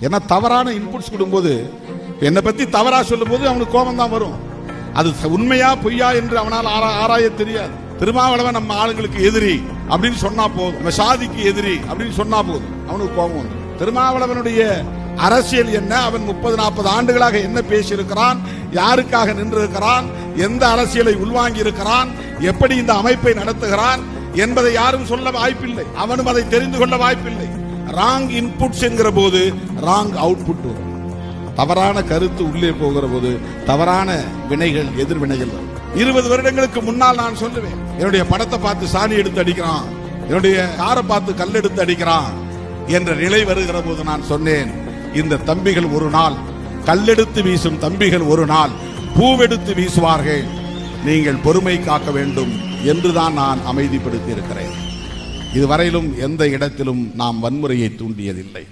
ஏன்னா தவறான இன்புட்ஸ் கொடுக்கும்போது, என்னை பத்தி தவறா சொல்லும் போது அவனுக்கு கோபம் தான் வரும். அது உண்மையா பொய்யா என்று அவனால் ஆராய தெரியாது. திருமாவளவன் நம்ம ஆளுங்களுக்கு எதிரி அப்படின்னு சொன்னா போதும், நம்ம சாதிக்கு எதிரி அப்படின்னு சொன்னா போதும், அவனுக்கு கோபம் வந்து. திருமாவளவனுடைய அரசியல் என்ன, அவன் 30-40 ஆண்டுகளாக என்ன பேசியிருக்கிறான், யாருக்காக நின்றிருக்கிறான், எந்த அரசியலை உள்வாங்கி இருக்கிறான், எப்படி இந்த அமைப்பை நடத்துகிறான் என்பதை யாரும் சொல்ல வாய்ப்பில்லை. அவனும் அதை தெரிந்து கொள்ள வாய்ப்பில்லை. ராங் இன்புட்ஸ் என்கிற போது ராங் அவுட்புட் வரும். தவறான கருத்து உள்ளே போகிற போது தவறான வினைகள், எதிர்வினைகள் வரும். 20 வருடங்களுக்கு முன்னால் நான் சொல்லுவேன், என்னுடைய படத்தை பார்த்து சாணி எடுத்து அடிக்கிறான், என்னுடைய காரை பார்த்து கல் எடுத்து அடிக்கிறான் என்ற நிலை வருகிற போது நான் சொன்னேன், இந்த தம்பிகள் ஒரு நாள், கல்லெடுத்து வீசும் தம்பிகள் ஒரு நாள் பூவெடுத்து வீசுவார்கள், நீங்கள் பொறுமை காக்க வேண்டும் என்றுதான் நான் அமைதிப்படுத்தி இருக்கிறேன். இதுவரையிலும் எந்த இடத்திலும் நாம் வன்முறையை தூண்டியதில்லை.